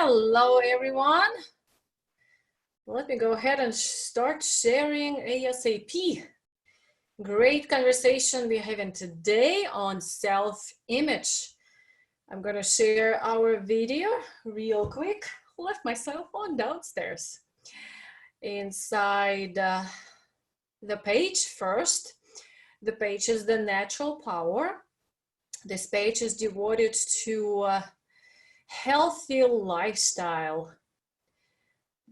Hello, everyone. Let me go ahead and start sharing ASAP. Great conversation we're having today on self-image. I'm going to share our video real quick. Left my cell phone downstairs. Inside the page first, the page is the natural power. This page is devoted to healthy lifestyle,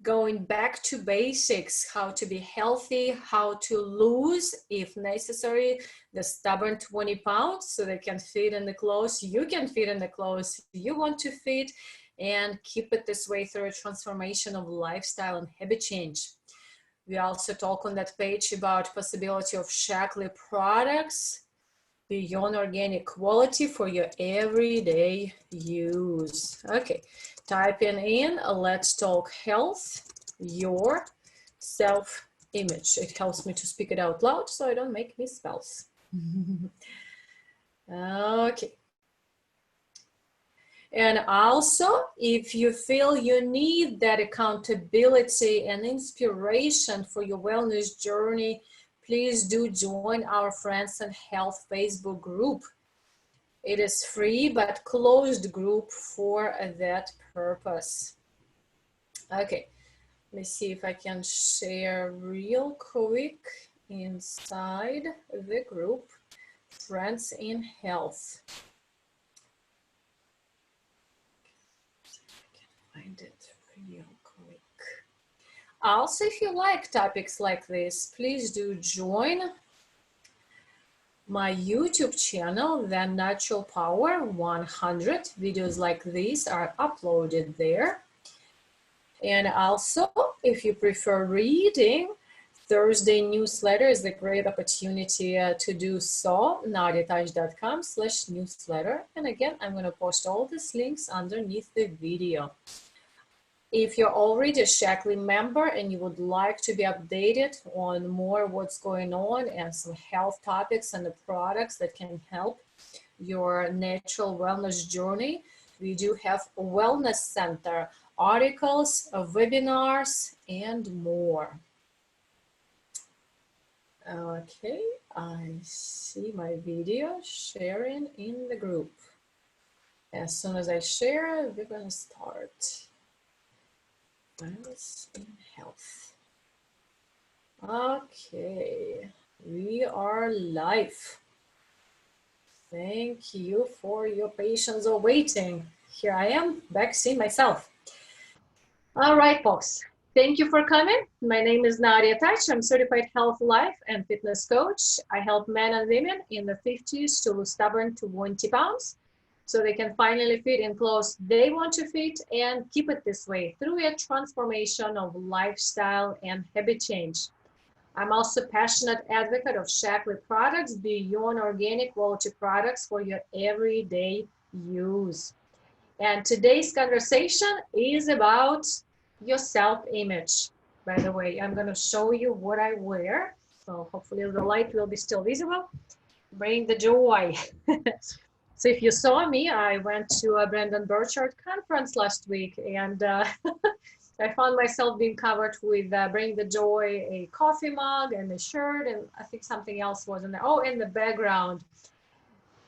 going back to basics, how to be healthy, how to lose, if necessary, the stubborn 20 pounds so they can fit in the clothes. You can fit in the clothes you want to fit, and keep it this way through a transformation of lifestyle and habit change. We also talk on that page about possibility of Shaklee products beyond organic quality for your everyday use. Okay, typing in, let's talk health, your self-image. It helps me to speak it out loud so I don't make misspells. Okay. And also, if you feel you need that accountability and inspiration for your wellness journey, please do join our Friends and Health Facebook group. It is free but closed group for that purpose. Okay, let me see if I can share real quick inside the group Friends in Health. I can find it real quick. Also, if you like topics like this, please do join my YouTube channel, The Natural Power 100. Videos like these are uploaded there. And also, if you prefer reading, Thursday newsletter is a great opportunity to do so. nadiatouch.com/newsletter. And again, I'm going to post all these links underneath the video. If you're already a Shaklee member and you would like to be updated on more what's going on and some health topics and the products that can help your natural wellness journey, we do have a wellness center, articles, webinars, and more. Okay, I see my video sharing in the group. As soon as I share, we're going to start. Wellness in health. Okay, we are live. Thank you for your patience or waiting. Here I am, back seeing myself. All right, folks. Thank you for coming. My name is Nadia Touch. I'm certified health, life, and fitness coach. I help men and women in the 50s to lose stubborn 20 pounds. So they can finally fit in clothes they want to fit and keep it this way through a transformation of lifestyle and habit change. I'm also a passionate advocate of Shaklee products beyond organic quality products for your everyday use. And today's conversation is about your self-image. By the way, I'm going to show you what I wear. So hopefully the light will be still visible. Bring the joy. So if you saw me, I went to a Brandon Burchard conference last week, and I found myself being covered with Bring the Joy, a coffee mug and a shirt, and I think something else was in there. Oh, in the background.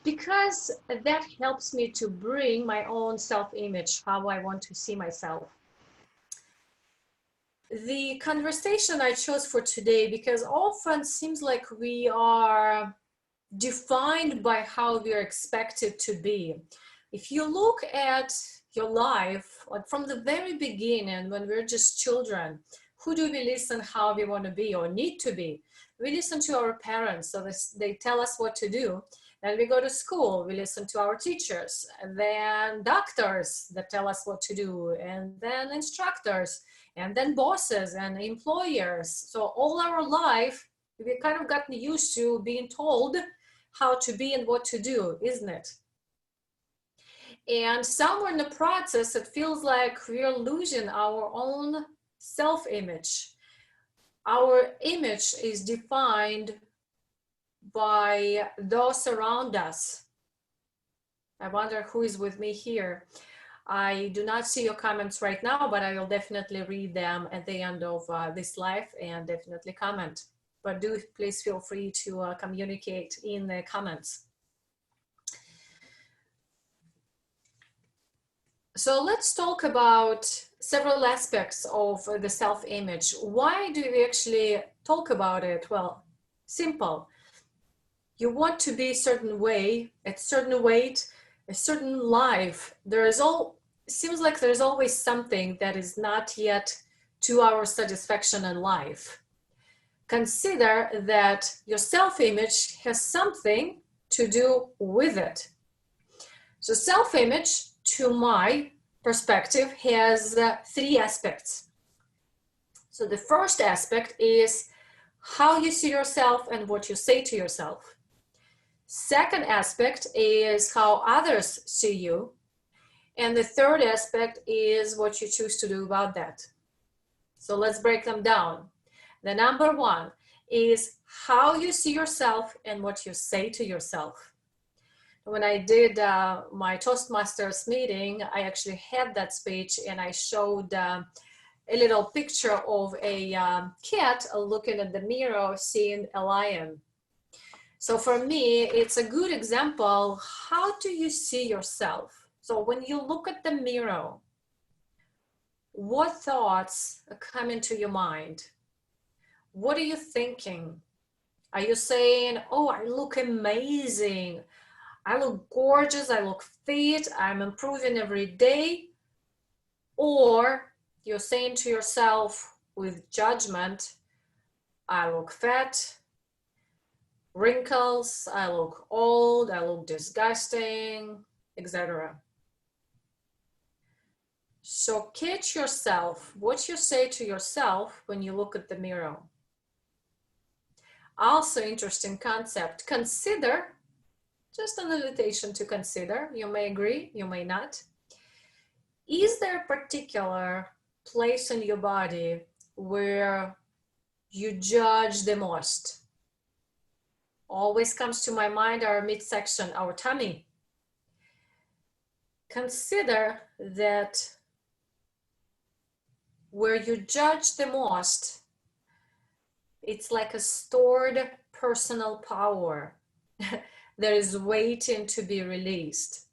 Because that helps me to bring my own self-image, how I want to see myself. The conversation I chose for today, because often it seems like we are defined by how we are expected to be. If you look at your life, like from the very beginning, when we're just children, who do we listen how we want to be or need to be? We listen to our parents, so they tell us what to do. Then we go to school, we listen to our teachers, and then doctors that tell us what to do, and then instructors, and then bosses and employers. So all our life, we kind of gotten used to being told how to be and what to do, isn't it? And somewhere in the process, it feels like we're losing our own self-image. Our image is defined by those around us. I wonder who is with me here. I do not see your comments right now, but I will definitely read them at the end of this live and definitely comment. But do please feel free to communicate in the comments. So let's talk about several aspects of the self-image. Why do we actually talk about it? Well, simple. You want to be a certain way, at certain weight, a certain life. Seems like there's always something that is not yet to our satisfaction in life. Consider that your self-image has something to do with it. So self-image, to my perspective, has three aspects. So the first aspect is how you see yourself and what you say to yourself. Second aspect is how others see you. And the third aspect is what you choose to do about that. So let's break them down. The number one is how you see yourself and what you say to yourself. When I did my Toastmasters meeting, I actually had that speech and I showed a little picture of a cat looking at the mirror, seeing a lion. So for me, it's a good example. How do you see yourself? So when you look at the mirror, what thoughts come into your mind? What are you thinking? Are you saying, oh, I look amazing. I look gorgeous. I look fit. I'm improving every day. Or you're saying to yourself with judgment, I look fat, wrinkles, I look old, I look disgusting, etc. So catch yourself, what you say to yourself when you look at the mirror. Also interesting concept, consider, just an invitation to consider, you may agree, you may not. Is there a particular place in your body where you judge the most? Always comes to my mind our midsection, our tummy. Consider that where you judge the most, it's like a stored personal power that is waiting to be released.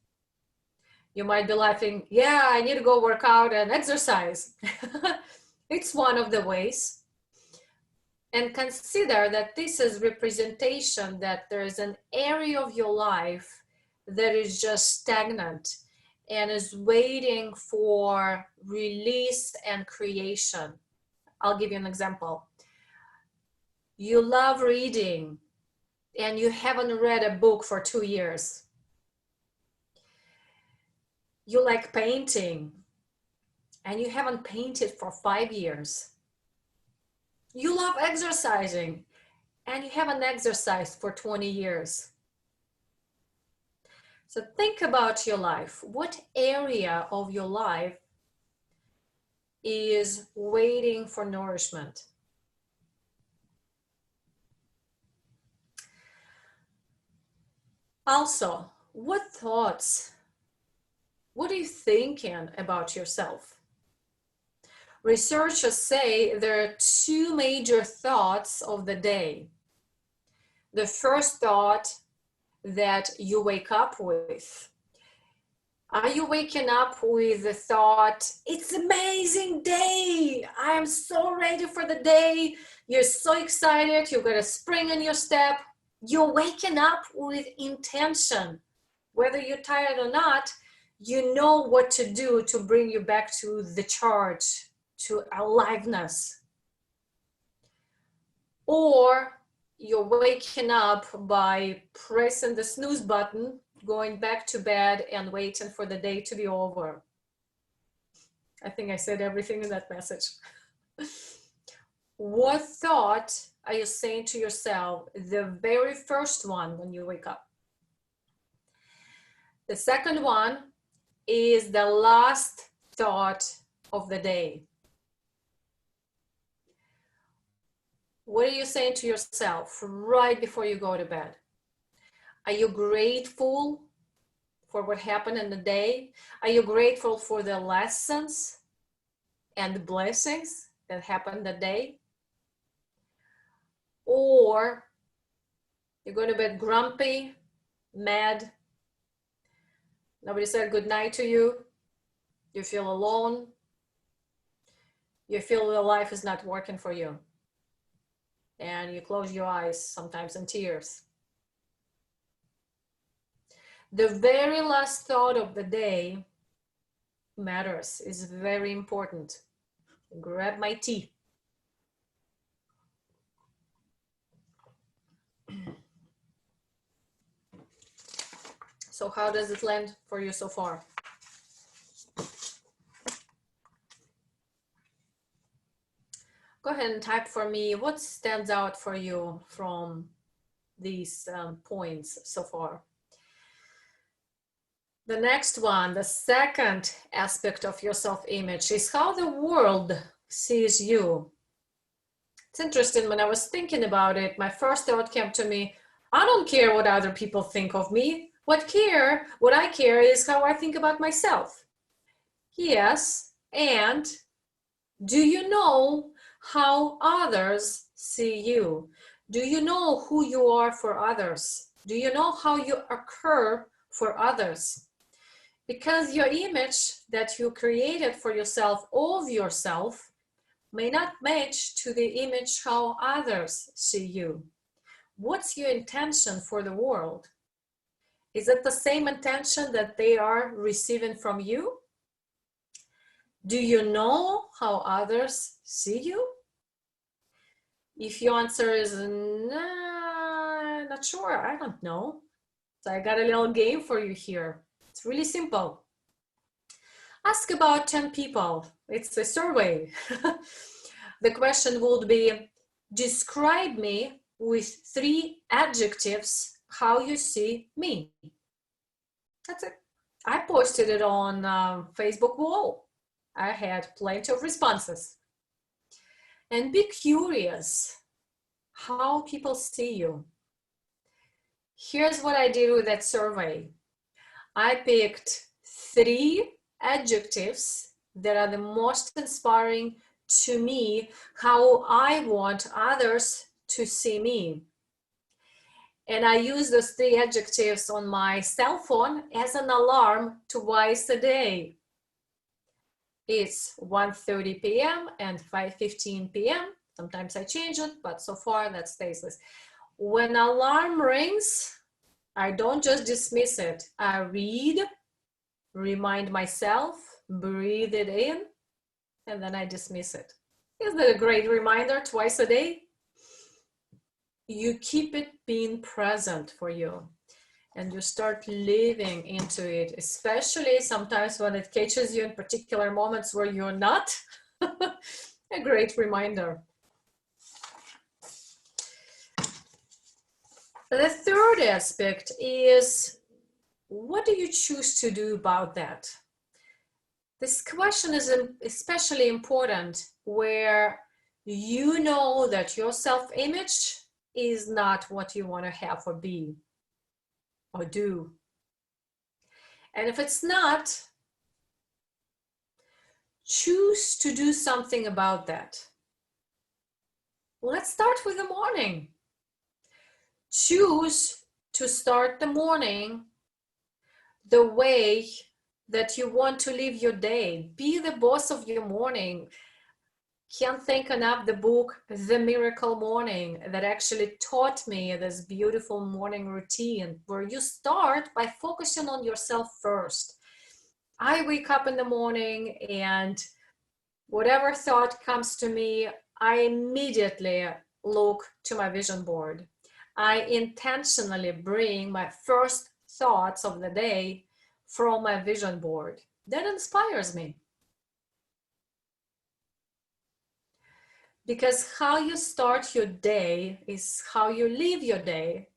You might be laughing, yeah, I need to go work out and exercise. It's one of the ways. And consider that this is representation that there is an area of your life that is just stagnant and is waiting for release and creation. I'll give you an example. You love reading and you haven't read a book for 2 years. You like painting and you haven't painted for 5 years. You love exercising and you haven't exercised for 20 years. So think about your life. What area of your life is waiting for nourishment? Also, what thoughts, what are you thinking about yourself? Researchers say there are two major thoughts of the day. The first thought that you wake up with. Are you waking up with the thought, it's an amazing day, I am so ready for the day, you're so excited, you've got a spring in your step, you're waking up with intention. Whether you're tired or not, you know what to do to bring you back to the charge, to aliveness. Or you're waking up by pressing the snooze button, going back to bed and waiting for the day to be over. I think I said everything in that message. What thought are you saying to yourself, the very first one when you wake up? The second one is the last thought of the day. What are you saying to yourself right before you go to bed? Are you grateful for what happened in the day? Are you grateful for the lessons and the blessings that happened that day? Or you're going to bed grumpy, mad, nobody said good night to you, you feel alone, you feel that life is not working for you, and you close your eyes, sometimes in tears. The very last thought of the day matters, is very important. Grab my tea. So how does it land for you so far? Go ahead and type for me what stands out for you from these points so far. The next one, the second aspect of your self-image, is how the world sees you. It's interesting, when I was thinking about it, my first thought came to me, I don't care what other people think of me. What I care is how I think about myself. Yes, and do you know how others see you? Do you know who you are for others? Do you know how you occur for others? Because your image that you created for yourself of yourself may not match to the image how others see you. What's your intention for the world? Is it the same intention that they are receiving from you? Do you know how others see you? If your answer is nah, not sure, I don't know. So I got a little game for you here. It's really simple. Ask about 10 people. It's a survey. The question would be, describe me with 3 adjectives how you see me. That's it. I posted it on Facebook wall. I had plenty of responses. And be curious how people see you. Here's what I did with that survey. I picked 3 adjectives that are the most inspiring to me, how I want others to see me. And I use those 3 adjectives on my cell phone as an alarm twice a day. It's 1:30 p.m. and 5:15 p.m. Sometimes I change it, but so far that stays this. When alarm rings, I don't just dismiss it. I read, remind myself, breathe it in, and then I dismiss it. Isn't that a great reminder twice a day? You keep it being present for you, and you start living into it, especially sometimes when it catches you in particular moments where you're not. A great reminder. The third aspect is, what do you choose to do about that? This question is especially important where you know that your self-image is not what you want to have or be or do. And if it's not, choose to do something about that. Let's start with the morning. Choose to start the morning the way that you want to live your day. Be the boss of your morning. Can't thank enough the book, The Miracle Morning, that actually taught me this beautiful morning routine where you start by focusing on yourself first. I wake up in the morning and whatever thought comes to me, I immediately look to my vision board. I intentionally bring my first thoughts of the day from my vision board. That inspires me. Because how you start your day is how you live your day,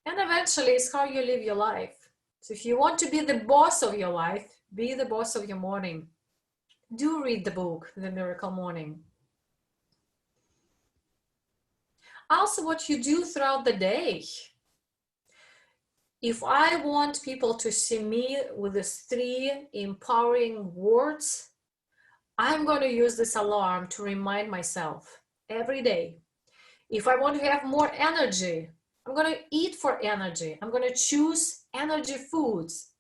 and eventually it's how you live your life. So if you want to be the boss of your life, be the boss of your morning. Do read the book, The Miracle Morning. Also, what you do throughout the day. If I want people to see me with these 3 empowering words, I'm going to use this alarm to remind myself every day. If I want to have more energy, I'm going to eat for energy. I'm going to choose energy foods.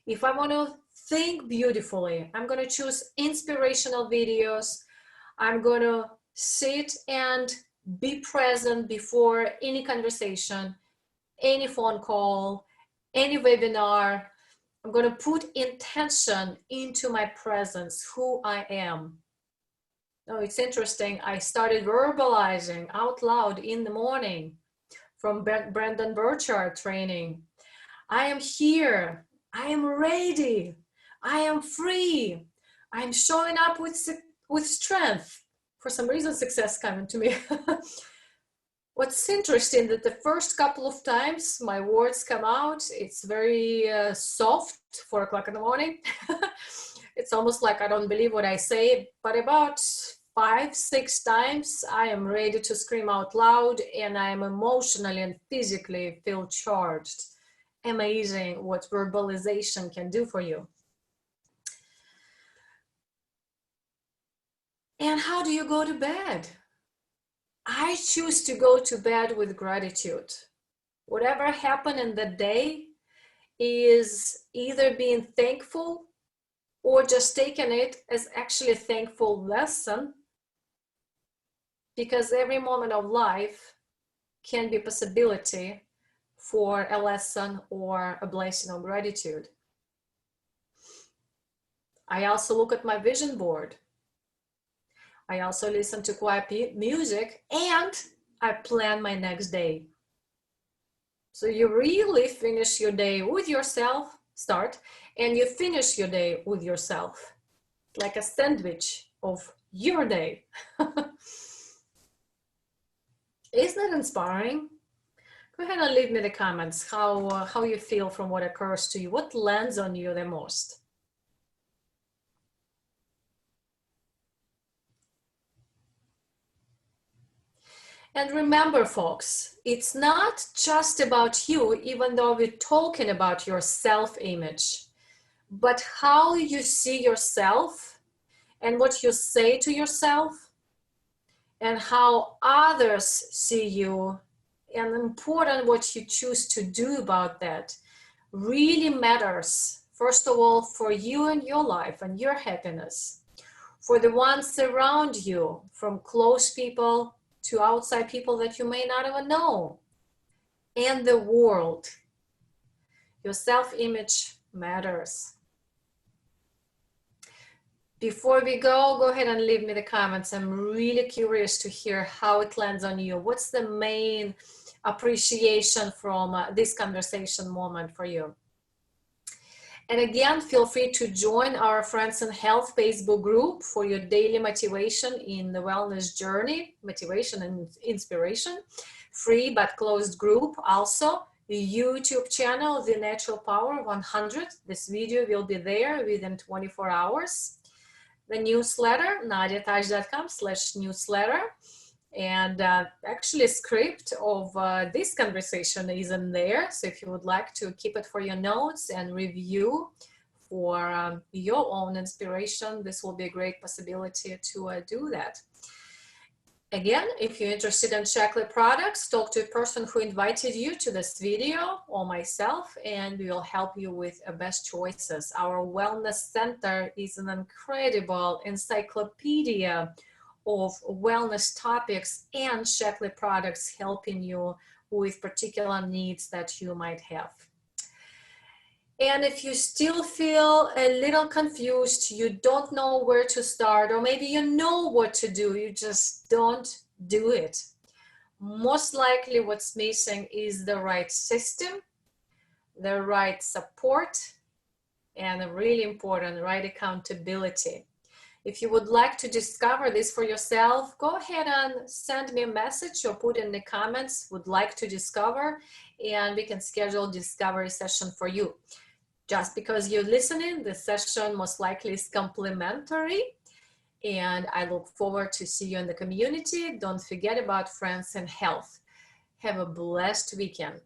If I want to think beautifully, I'm going to choose inspirational videos. I'm going to sit and be present before any conversation, any phone call, any webinar. I'm going to put intention into my presence, who I am. Oh, it's interesting. I started verbalizing out loud in the morning from Brandon Burchard training. I am here. I am ready. I am free. I'm showing up with strength. For some reason, success coming to me. What's interesting that the first couple of times my words come out, it's very soft, 4 o'clock in the morning. It's almost like I don't believe what I say, but about 5, 6 times I am ready to scream out loud, and I am emotionally and physically feel charged. Amazing what verbalization can do for you. And how do you go to bed? I choose to go to bed with gratitude. Whatever happened in the day is either being thankful or just taking it as actually a thankful lesson, because every moment of life can be a possibility for a lesson or a blessing of gratitude. I also look at my vision board. I also listen to quiet music, and I plan my next day. So you really finish your day with yourself, start, and you finish your day with yourself, like a sandwich of your day. Isn't it inspiring? Go ahead and leave me the comments how you feel from what occurs to you. What lands on you the most? And remember, folks, it's not just about you, even though we're talking about your self-image, but how you see yourself and what you say to yourself and how others see you, and important what you choose to do about that really matters. First of all, for you and your life and your happiness, for the ones around you, from close people to outside people that you may not even know, and the world. Your self-image matters. Before we go ahead and leave me the comments. I'm really curious to hear how it lands on you. What's the main appreciation from this conversation moment for you? And again, feel free to join our Friends in Health Facebook group for your daily motivation in the wellness journey, motivation and inspiration. Free but closed group. Also, YouTube channel, The Natural Power 100. This video will be there within 24 hours. The newsletter, nadiataj.com/newsletter. And actually a script of this conversation is in there. So if you would like to keep it for your notes and review for your own inspiration, this will be a great possibility to do that. Again, if you're interested in chocolate products, talk to a person who invited you to this video or myself, and we will help you with best choices. Our wellness center is an incredible encyclopedia of wellness topics and chocolate products, helping you with particular needs that you might have. And if you still feel a little confused, you don't know where to start, or maybe you know what to do, you just don't do it. Most likely what's missing is the right system, the right support, and a really important, right accountability. If you would like to discover this for yourself, go ahead and send me a message or put in the comments, would like to discover, and we can schedule a discovery session for you. Just because you're listening, the session most likely is complimentary, and I look forward to see you in the community. Don't forget about Friends in Health. Have a blessed weekend.